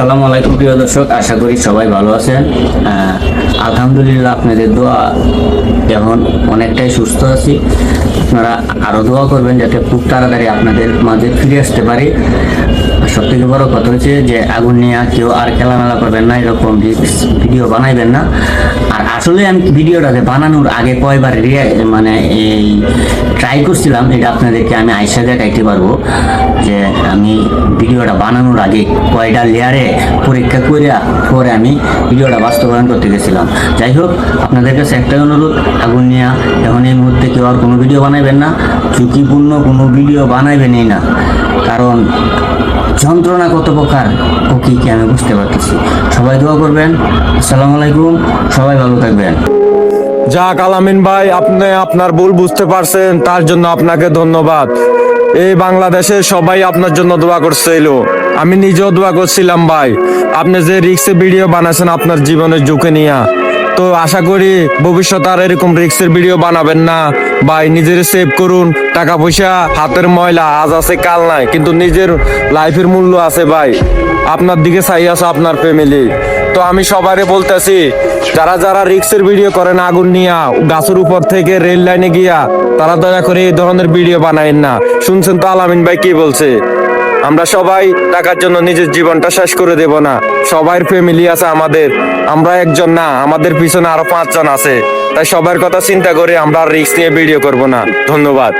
আসসালামু আলাইকুম প্রিয় দর্শক, আশা করি সবাই ভালো আছেন। আলহামদুলিল্লাহ, আপনাদের দোয়া এখন অনেকটাই সুস্থ আছি। আপনারা আরও দোয়া করবেন যাতে খুব তাড়াতাড়ি আপনাদের মাঝে ফিরে আসতে পারি। সব থেকে বড় কথা হচ্ছে যে আগুন নিয়ে কেউ আর খেলামেলা করবেন না, এরকম ভিডিও বানাইবেন না। আর আসলে আমি ভিডিওটাতে বানানোর আগে কয়বার মানে এই ট্রাই করছিলাম, এটা আপনাদেরকে আমি আইসা দেখাইতে পারবো যে আমি ভিডিওটা বানানোর আগে কয়টা লেয়ারে পরীক্ষা করে পরে আমি ভিডিওটা বাস্তবায়ন করতে গেছিলাম। যাই হোক, আপনাদের কাছে একটাই অনুরোধ, আগুন নিয়ে এখন এই মুহূর্তে কেউ আর কোনো ভিডিও বানাইবেন না, ঝুঁকিপূর্ণ কোনো ভিডিও বানাইবেনই না। কারণ যন্ত্রণা কত প্রকার ও কি আমি বুঝতে পারতেছি। সবাই দোয়া করবেন। আসসালামু আলাইকুম, সবাই ভালো থাকবেন। যাক আলামিন ভাই, আপনি আপনার ভুল বুঝতে পারছেন, তার জন্য আপনাকে ধন্যবাদ। এই বাংলাদেশে সবাই আপনার জন্য দোয়া করছিল, আমি নিজেও দোয়া করছিলাম ভাই। আপনি যে রিক্সে ভিডিও বানাচ্ছেন আপনার জীবনের ঝুঁকি নিয়ে, তো আশা করি ভবিষ্যতে আর এরকম রিক্সের ভিডিও বানাবেন না ভাই। নিজের সেভ করুন, টাকা পয়সা হাতের ময়লা, আজ আছে কাল নাই, কিন্তু নিজের লাইফের মূল্য আছে ভাই। আপনার দিকে চাই আছে আপনার ফ্যামিলি। তো আমি সবারে বলতেছি, যারা যারা রিক্সের ভিডিও করেন আগুন নিয়া গাছের উপর থেকে রেল লাইনে গিয়া, তারা দয়া করে এই ধরনের ভিডিও বানায়েন না। শুনছেন তো আলামিন ভাই কি বলছে? আমরা সবাই টাকার জন্য নিজের জীবনটা শেষ করে দেব না। সবার ফ্যামিলি আছে আমাদের, আমরা একজন না, আমাদের পিছনে আরো 5 জন আছে। তাই সবার কথা চিন্তা করে আমরা রিস্ক নিয়ে ভিডিও করব না। ধন্যবাদ।